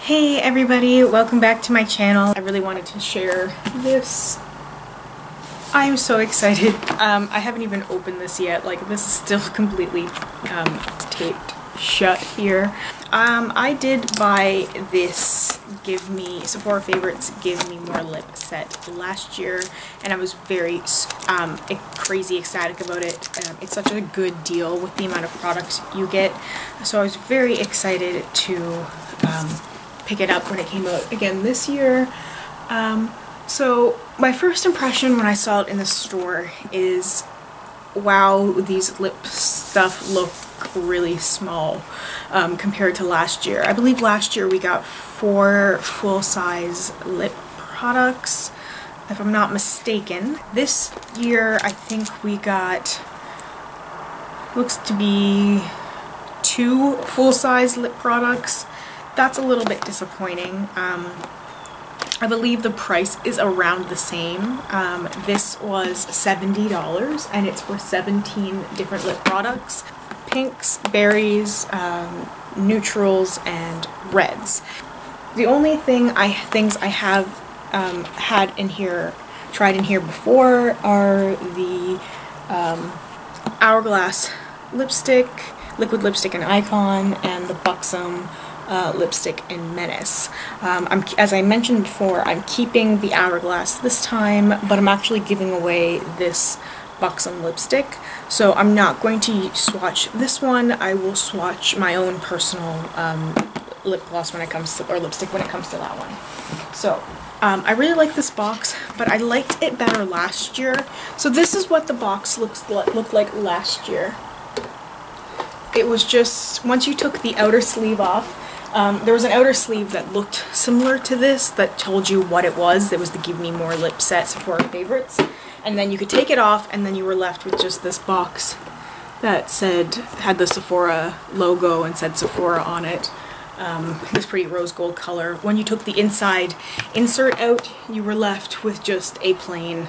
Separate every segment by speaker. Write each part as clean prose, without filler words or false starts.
Speaker 1: Hey everybody, welcome back to my channel. I really wanted to share this. I'm so excited. I haven't even opened this yet. Like, this is still completely taped shut here. I did buy this Sephora Favorites Give Me More lip set last year, and I was very crazy ecstatic about it. It's such a good deal with the amount of products you get, so I was very excited to pick it up when it came out again this year. So my first impression when I saw it in the store is, wow, these lip stuff look really small compared to last year. I believe last year we got 4 full-size lip products, if I'm not mistaken. This year I think we got, looks to be 2 full-size lip products. That's a little bit disappointing. I believe the price is around the same. This was $70 and it's for 17 different lip products. Pinks, berries, neutrals, and reds. The only things I have had in here, tried in here before, are the Hourglass lipstick, liquid lipstick and Icon, and the Buxom lipstick in Menace. As I mentioned before, I'm keeping the Hourglass this time, but I'm actually giving away this Buxom lipstick, so I'm not going to swatch this one. I will swatch my own personal lip gloss when it comes to, or lipstick when it comes to that one. So I really like this box, but I liked it better last year. So this is what the box looked like last year. It was just, once you took the outer sleeve off, there was an outer sleeve that looked similar to this that told you what it was. It was the Give Me More lip set Sephora Favorites. And then you could take it off and then you were left with just this box that had the Sephora logo and said Sephora on it. This pretty rose gold color. When you took the inside insert out, you were left with just a plain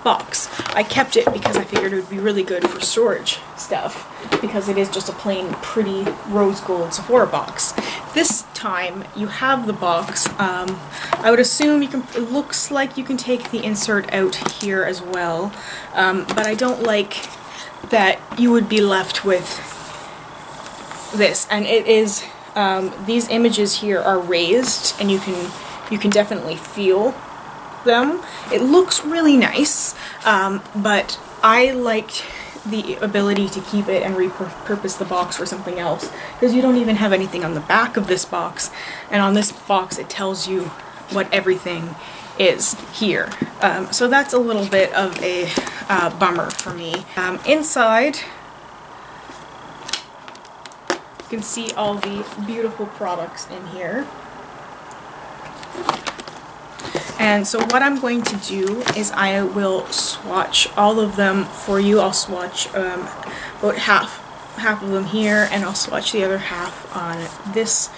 Speaker 1: box. I kept it because I figured it would be really good for storage stuff, because it is just a plain pretty rose gold Sephora box. This time you have the box. I would assume you can, it looks like you can take the insert out here as well, but I don't like that you would be left with this. And it is, these images here are raised, and you can definitely feel them. It looks really nice, but I liked the ability to keep it and repurpose the box for something else, because you don't even have anything on the back of this box, and on this box it tells you what everything is here. So that's a little bit of a bummer for me. Inside you can see all the beautiful products in here. And so what I'm going to do is I will swatch all of them for you. I'll swatch about half of them here, and I'll swatch the other half on this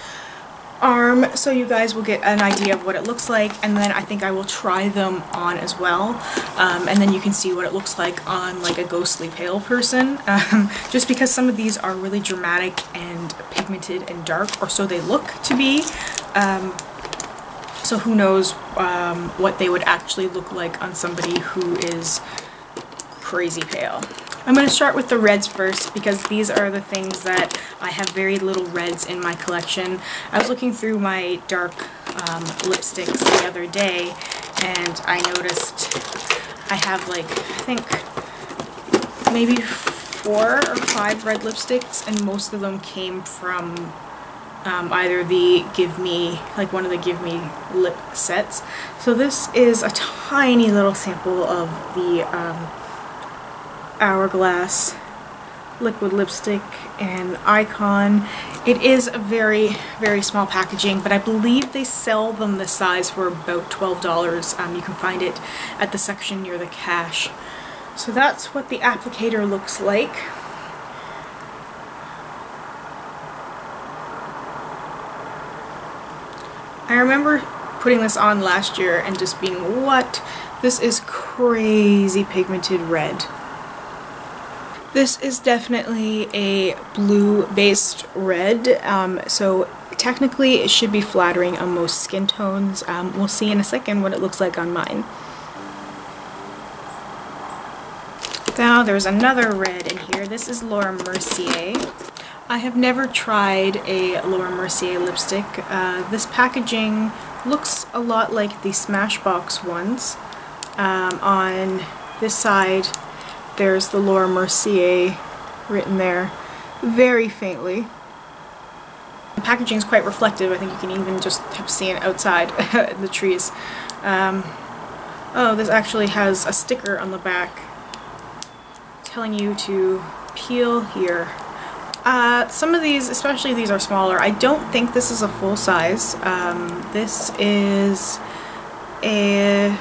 Speaker 1: arm, so you guys will get an idea of what it looks like, and then I think I will try them on as well, and then you can see what it looks like on like a ghostly pale person, just because some of these are really dramatic and pigmented and dark, or so they look to be. So who knows what they would actually look like on somebody who is crazy pale. I'm going to start with the reds first, because these are the things that I have very little reds in my collection. I was looking through my dark lipsticks the other day, and I noticed I have like, I think maybe 4 or 5 red lipsticks, and most of them came from either the Give Me, like one of the Give Me lip sets. So this is a tiny little sample of the Hourglass liquid lipstick and Icon. It is a very, very small packaging, but I believe they sell them this size for about $12. You can find it at the section near the cash. So that's what the applicator looks like. I remember putting this on last year and just being, what? This is crazy pigmented red. This is definitely a blue-based red, so technically it should be flattering on most skin tones. We'll see in a second what it looks like on mine. Now there's another red in here. This is Laura Mercier. I have never tried a Laura Mercier lipstick. This packaging looks a lot like the Smashbox ones. On this side there's the Laura Mercier written there very faintly. The packaging is quite reflective. I think you can even just have seen outside the trees. Oh, this actually has a sticker on the back telling you to peel here. Some of these, especially these, are smaller. I don't think this is a full size. This is a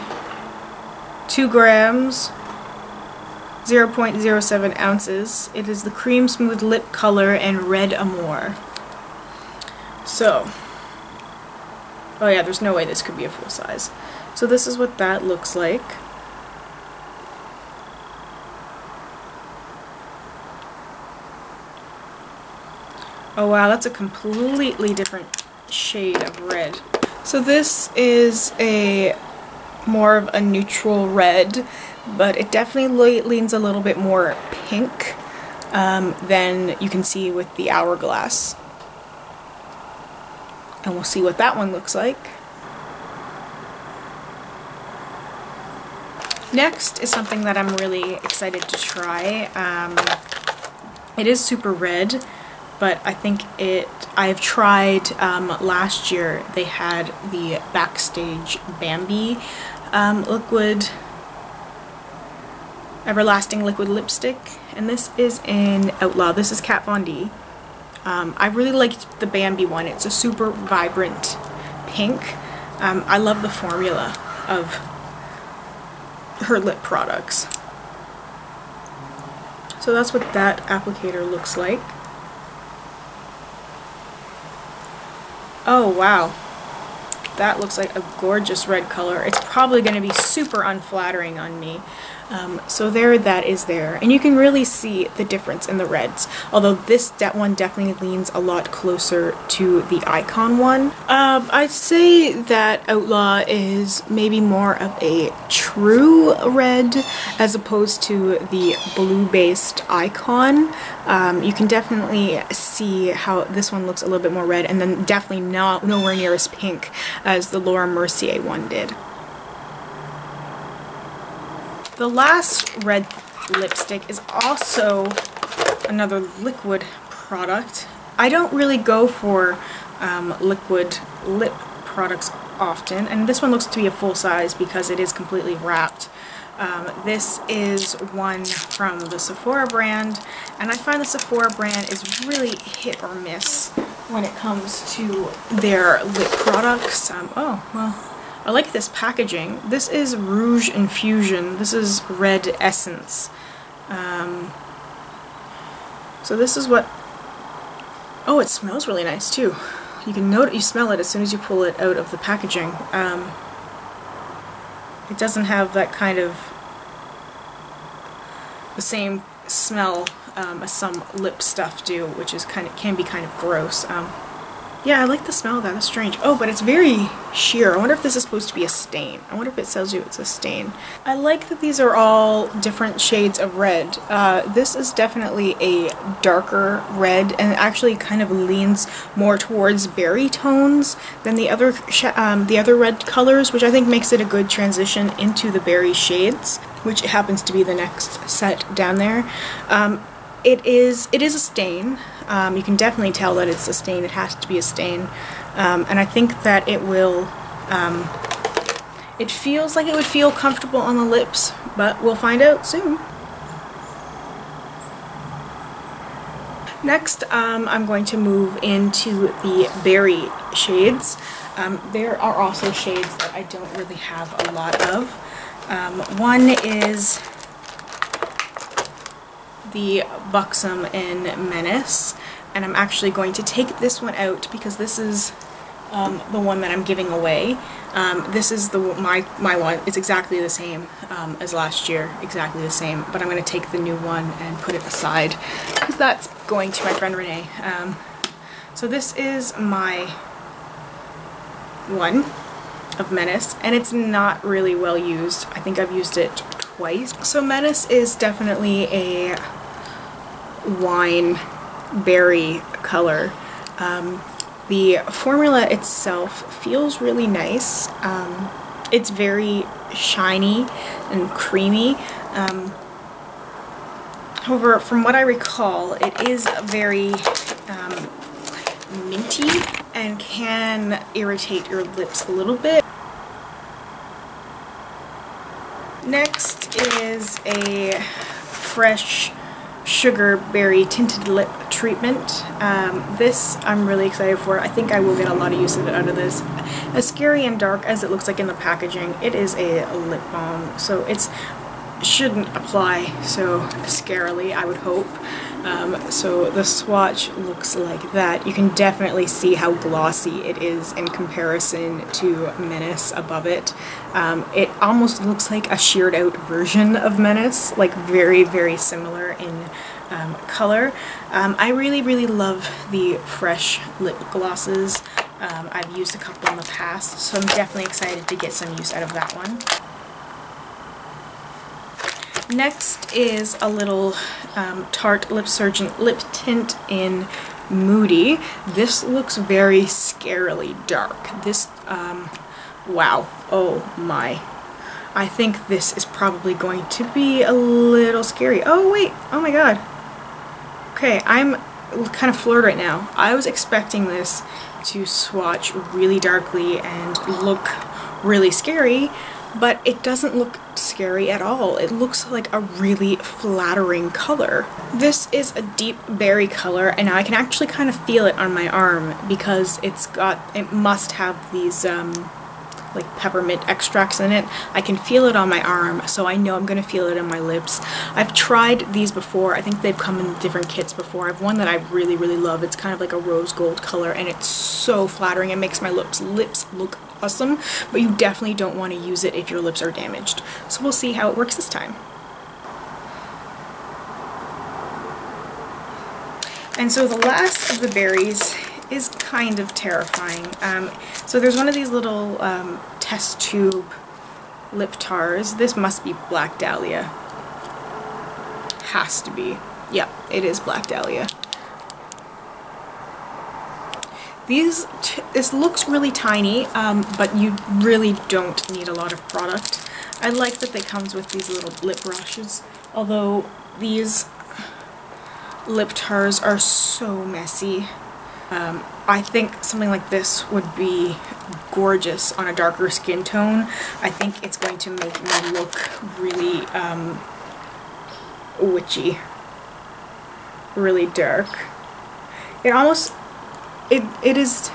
Speaker 1: 2 grams, 0.07 ounces. It is the Cream Smooth Lip Color and Red Amour. So, oh yeah, there's no way this could be a full size. So this is what that looks like. Oh wow, that's a completely different shade of red. So this is a more of a neutral red, but it definitely leans a little bit more pink than you can see with the Hourglass. And we'll see what that one looks like. Next is something that I'm really excited to try. It is super red, but I think I've tried last year. They had the Backstage Bambi liquid, everlasting liquid lipstick, and this is in Outlaw. This is Kat Von D. I really liked the Bambi one. It's a super vibrant pink. I love the formula of her lip products. So that's what that applicator looks like. Oh wow, that looks like a gorgeous red color. It's probably going to be super unflattering on me. So there, that is there. And you can really see the difference in the reds. Although that one definitely leans a lot closer to the Icon one. I'd say that Outlaw is maybe more of a true red as opposed to the blue-based Icon. You can definitely see how this one looks a little bit more red, and then definitely nowhere near as pink as the Laura Mercier one did. The last red lipstick is also another liquid product. I don't really go for liquid lip products often, and this one looks to be a full size because it is completely wrapped. This is one from the Sephora brand, and I find the Sephora brand is really hit or miss when it comes to their lip products. Oh, well, I like this packaging. This is Rouge Infusion. This is Red Essence. So this is what... Oh, it smells really nice too. You can you smell it as soon as you pull it out of the packaging. It doesn't have that kind of the same smell as some lip stuff do, which is can be kind of gross. Yeah, I like the smell of that. That's strange. Oh, but it's very sheer. I wonder if this is supposed to be a stain. I wonder if it tells you it's a stain. I like that these are all different shades of red. This is definitely a darker red, and it actually kind of leans more towards berry tones than the other red colors, which I think makes it a good transition into the berry shades, which happens to be the next set down there. It is a stain. You can definitely tell that it's a stain. It has to be a stain. And I think that it will, it feels like it would feel comfortable on the lips, but we'll find out soon. Next, I'm going to move into the berry shades. There are also shades that I don't really have a lot of. One is the Buxom in Menace, and I'm actually going to take this one out because this is the one that I'm giving away. This is my one. It's exactly the same as last year, exactly the same, but I'm going to take the new one and put it aside because that's going to my friend Renee. So this is my one of Menace, and it's not really well used. I think I've used it twice. So Menace is definitely a wine berry color. The formula itself feels really nice. It's very shiny and creamy. However, from what I recall, it is very minty and can irritate your lips a little bit. Next is a fresh sugar berry tinted lip treatment. This I'm really excited for. I think I will get a lot of use of it out of this. As scary and dark as it looks like in the packaging, it is a lip balm, so it shouldn't apply so scarily, I would hope. So the swatch looks like that. You can definitely see how glossy it is in comparison to Menace above it. It almost looks like a sheared out version of Menace, like very, very similar in color. I really love the fresh lip glosses. I've used a couple in the past, so I'm definitely excited to get some use out of that one. Next is a little Tarte Lip Surgeon lip tint in Moody. This looks very scarily dark. This, wow, oh my. I think this is probably going to be a little scary. Oh wait, oh my god. Okay, I'm kind of floored right now. I was expecting this to swatch really darkly and look really scary, but it doesn't look scary at all. It looks like a really flattering color. This is a deep berry color, and I can actually kind of feel it on my arm because it must have these like peppermint extracts in it. I can feel it on my arm, so I know I'm gonna feel it in my lips. I've tried these before. I think they've come in different kits before. I have one that I really love. It's kind of like a rose gold color, and it's so flattering. It makes my lips look awesome, but you definitely don't want to use it if your lips are damaged. So we'll see how it works this time. And so the last of the berries is kind of terrifying. So there's one of these little test tube lip tars. This must be Black Dahlia. Has to be. Yep, it is Black Dahlia. This looks really tiny, but you really don't need a lot of product. I like that they comes with these little lip brushes, although these lip tars are so messy. I think something like this would be gorgeous on a darker skin tone. I think it's going to make me look really witchy, really dark. It is.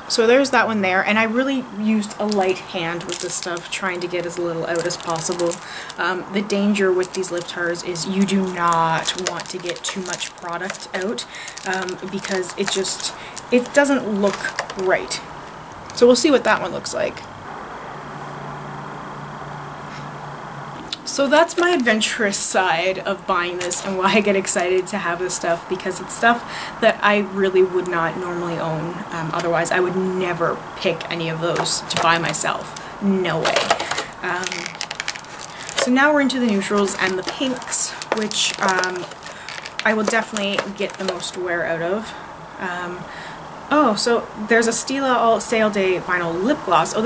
Speaker 1: So there's that one there, and I really used a light hand with this stuff, trying to get as little out as possible. The danger with these lip tars is you do not want to get too much product out, because it doesn't look right. So we'll see what that one looks like. So that's my adventurous side of buying this and why I get excited to have this stuff, because it's stuff that I really would not normally own. Otherwise, I would never pick any of those to buy myself. No way. So now we're into the neutrals and the pinks, which I will definitely get the most wear out of. Oh, so there's a Stila All Stay All Day Vinyl Lip Gloss. Oh,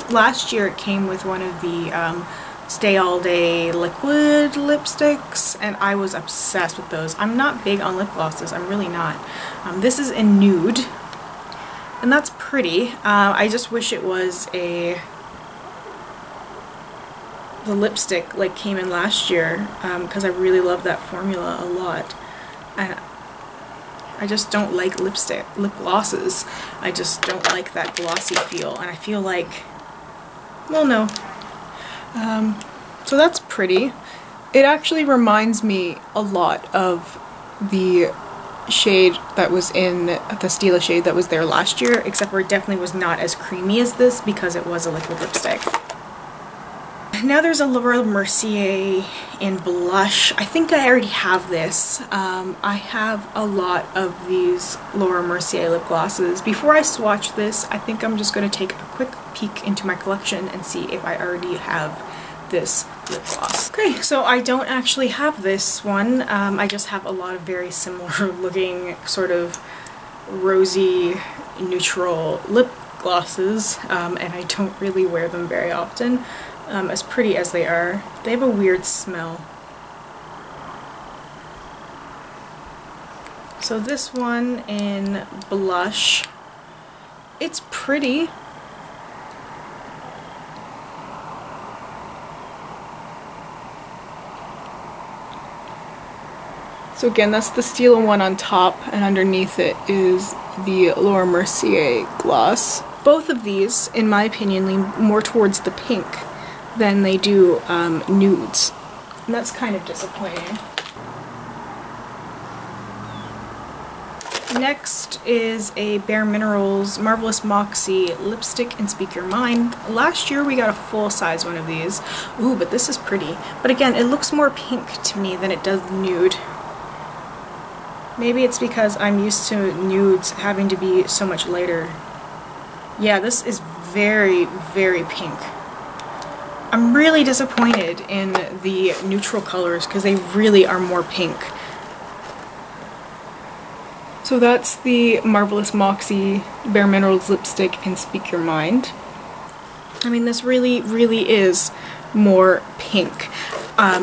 Speaker 1: last year it came with one of the Stay All Day liquid lipsticks, and I was obsessed with those. I'm not big on lip glosses, I'm really not. This is in Nude, and that's pretty. I just wish it was the lipstick like came in last year, because I really love that formula a lot. And I just don't like lip glosses. I just don't like that glossy feel, and I feel like, well, no. So that's pretty. It actually reminds me a lot of the shade that was in the Stila shade that was there last year, except for it definitely was not as creamy as this because it was a liquid lipstick. Now there's a Laura Mercier in blush. I think I already have this. I have a lot of these Laura Mercier lip glosses. Before I swatch this, I think I'm just going to take a quick peek into my collection and see if I already have this lip gloss. Okay, so I don't actually have this one. I just have a lot of very similar looking sort of rosy neutral lip glosses, and I don't really wear them very often. As pretty as they are, they have a weird smell. So this one in blush, it's pretty. So again, that's the Stila one on top, and underneath it is the Laura Mercier gloss. Both of these, in my opinion, lean more towards the pink than they do nudes. And that's kind of disappointing. Next is a Bare Minerals Marvelous Moxie lipstick in Speak Your Mind. Last year we got a full size one of these. Ooh, but this is pretty. But again, it looks more pink to me than it does nude. Maybe it's because I'm used to nudes having to be so much lighter. Yeah, this is very, very pink. I'm really disappointed in the neutral colors because they really are more pink. So that's the Marvelous Moxie Bare Minerals lipstick in Speak Your Mind. I mean, this really, really is more pink.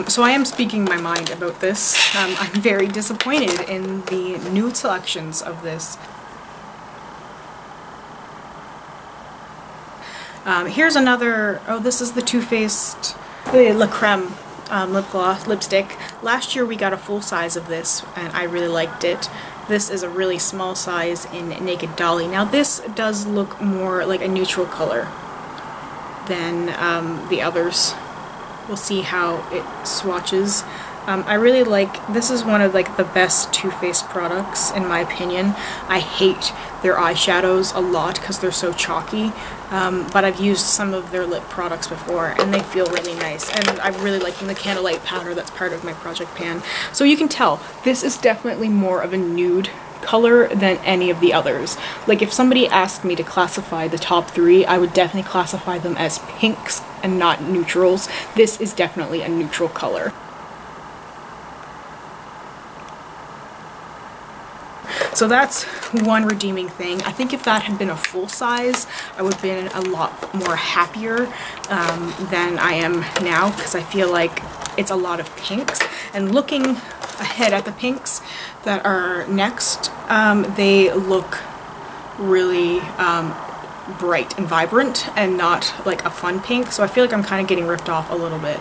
Speaker 1: So I am speaking my mind about this. I'm very disappointed in the nude selections of this. Here's another, oh, this is the Too Faced La Creme lipstick. Last year we got a full size of this and I really liked it. This is a really small size in Naked Dolly. Now this does look more like a neutral color than the others. We'll see how it swatches. I really like, this is one of like the best Too Faced products in my opinion. I hate their eyeshadows a lot because they're so chalky, but I've used some of their lip products before and they feel really nice, and I'm really liking the Candlelight powder that's part of my project pan. So you can tell this is definitely more of a nude color than any of the others. Like if somebody asked me to classify the top three, I would definitely classify them as pinks and not neutrals. This is definitely a neutral color. So that's one redeeming thing. I think if that had been a full size, I would have been a lot more happier than I am now, because I feel like it's a lot of pinks. And looking ahead at the pinks that are next, they look really bright and vibrant and not like a fun pink, so I feel like I'm kind of getting ripped off a little bit.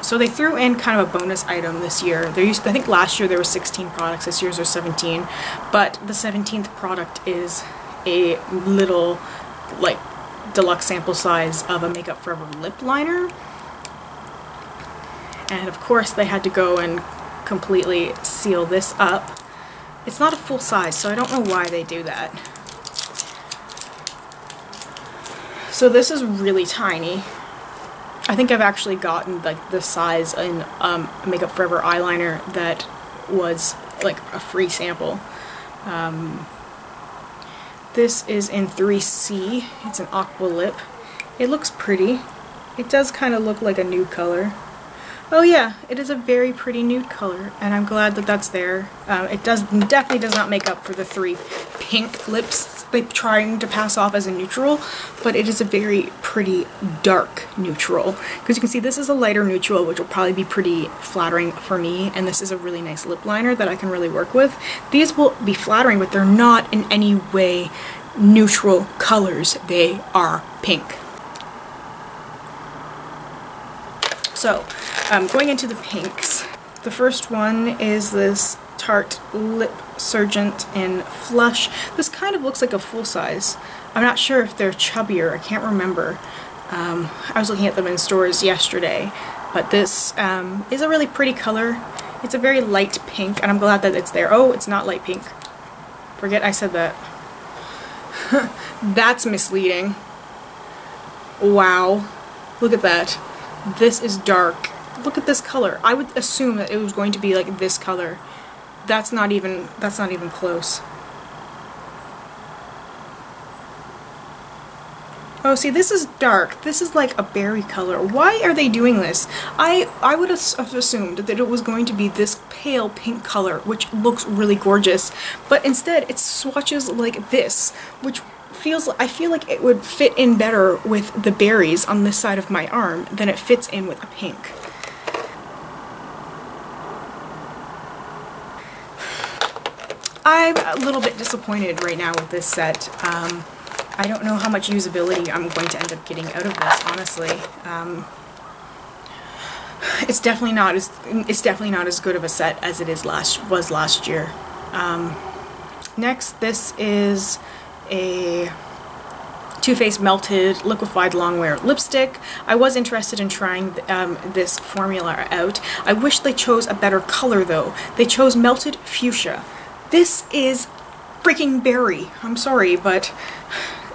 Speaker 1: So they threw in kind of a bonus item this year. I think last year there were 16 products, this year's are 17, but the 17th product is a little like deluxe sample size of a Makeup Forever lip liner. And of course they had to go and completely seal this up. It's not a full size, so I don't know why they do that. So this is really tiny. I think I've actually gotten like the size in a Makeup Forever eyeliner that was like a free sample. This is in 3C. It's an aqua lip. It looks pretty. It does kind of look like a nude color. Oh yeah, it is a very pretty nude color, and I'm glad that that's there. It definitely does not make up for the 3 pink lips they're trying to pass off as a neutral, but it is a very pretty dark neutral. Because you can see this is a lighter neutral, which will probably be pretty flattering for me, and this is a really nice lip liner that I can really work with. These will be flattering, but they're not in any way neutral colors. They are pink. So, going into the pinks, the first one is this Tarte Lip Surgent in Flush. This kind of looks like a full size. I'm not sure if they're chubbier, I can't remember. I was looking at them in stores yesterday, but this is a really pretty color. It's a very light pink, and I'm glad that it's there. Oh, it's not light pink. Forget I said that. That's misleading. Wow. Look at that. This is dark. Look at this color. I would assume that it was going to be like this color. That's not even close. Oh, see, this is dark. This is like a berry color. Why are they doing this? I would have assumed that it was going to be this pale pink color, which looks really gorgeous, but instead it's swatches like this, which I feel like it would fit in better with the berries on this side of my arm than it fits in with a pink. I'm a little bit disappointed right now with this set. I don't know how much usability I'm going to end up getting out of this, honestly. It's definitely not as good of a set as it was last year. Next, this is a Too Faced Melted Liquefied Longwear Lipstick. I was interested in trying this formula out. I wish they chose a better color though. They chose Melted Fuchsia. This is freaking berry. I'm sorry, but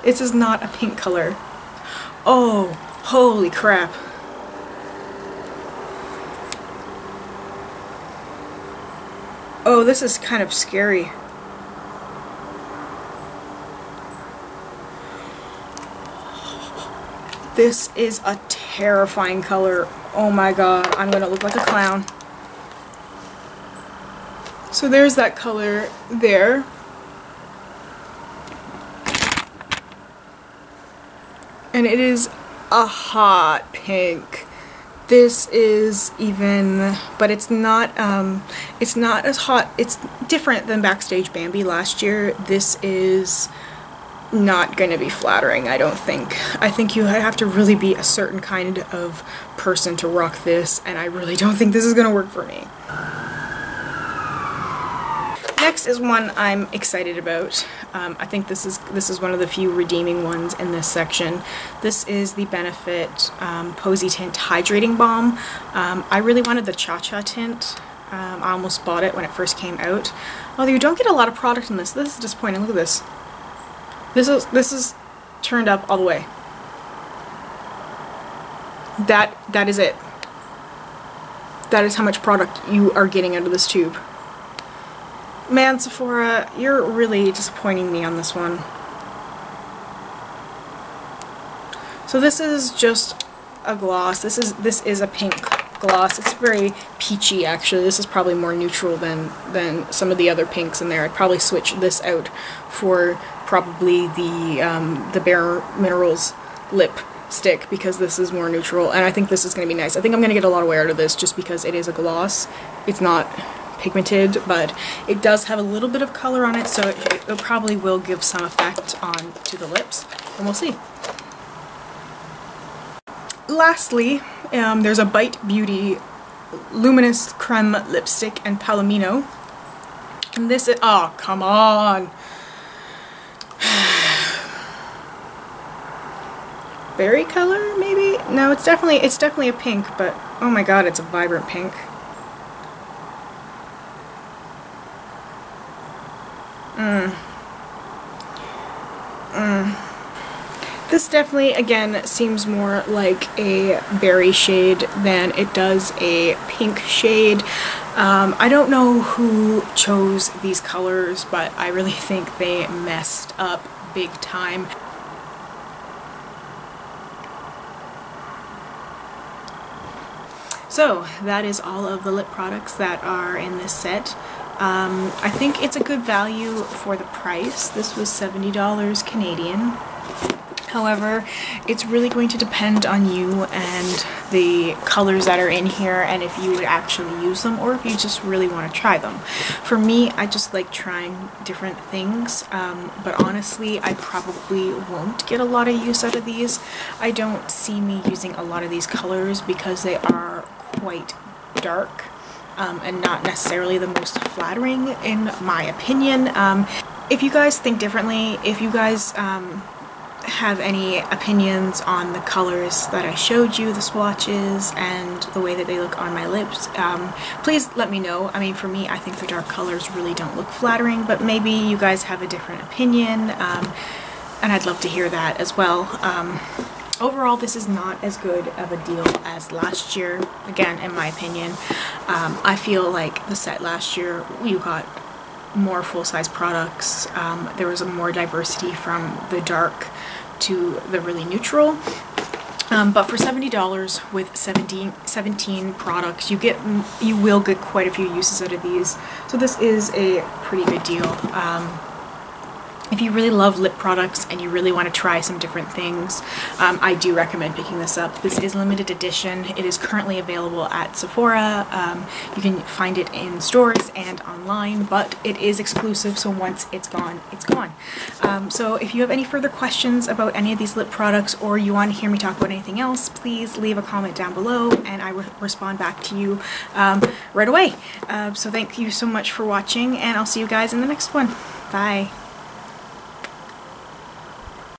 Speaker 1: this is not a pink color. Oh, holy crap. Oh, this is kind of scary. This is a terrifying color. Oh my god, I'm gonna look like a clown. So there's that color there. And it is a hot pink. This is even, but it's not as hot. It's different than Backstage Bambi last year. This is not going to be flattering, I don't think. I think you have to really be a certain kind of person to rock this, and I really don't think this is going to work for me. Next is one I'm excited about. I think this is one of the few redeeming ones in this section. This is the Benefit Posy Tint Hydrating Balm. I really wanted the Cha-Cha tint. I almost bought it when it first came out. Although you don't get a lot of product in this. This is disappointing. Look at this. This is turned up all the way. That is it. That is how much product you are getting out of this tube. Man, Sephora, you're really disappointing me on this one. So this is just a gloss. This is a pink gloss. It's very peachy, actually. This is probably more neutral than some of the other pinks in there. I'd probably switch this out for probably the Bare Minerals lipstick, because this is more neutral, and I think this is going to be nice. I think I'm going to get a lot of wear out of this just because it is a gloss. It's not pigmented, but it does have a little bit of color on it, so it probably will give some effect on to the lips, and we'll see. Lastly, there's a Bite Beauty Luminous Creme Lipstick and Palomino, and this is, oh come on, berry color maybe? No, it's definitely a pink, but oh my god, it's a vibrant pink. This definitely, again, seems more like a berry shade than it does a pink shade. I don't know who chose these colors, but I really think they messed up big time. So that is all of the lip products that are in this set. I think it's a good value for the price. This was $70 Canadian. However, it's really going to depend on you and the colors that are in here, and if you would actually use them or if you just really want to try them. For me, I just like trying different things, but honestly, I probably won't get a lot of use out of these. I don't see me using a lot of these colors because they are quite dark and not necessarily the most flattering in my opinion. If you guys think differently, if you guys have any opinions on the colors that I showed you, the swatches, and the way that they look on my lips, please let me know. I mean, for me, I think the dark colors really don't look flattering, but maybe you guys have a different opinion, and I'd love to hear that as well. overall, this is not as good of a deal as last year, again, in my opinion. I feel like the set last year, you got more full-size products. There was more diversity from the dark to the really neutral. But for $70 with 17 products, you will get quite a few uses out of these. So this is a pretty good deal. If you really love lip products and you really want to try some different things, I do recommend picking this up. This is limited edition. It is currently available at Sephora. You can find it in stores and online, but it is exclusive, so once it's gone, it's gone. So if you have any further questions about any of these lip products, or you want to hear me talk about anything else, please leave a comment down below and I will respond back to you right away. So thank you so much for watching, and I'll see you guys in the next one. Bye.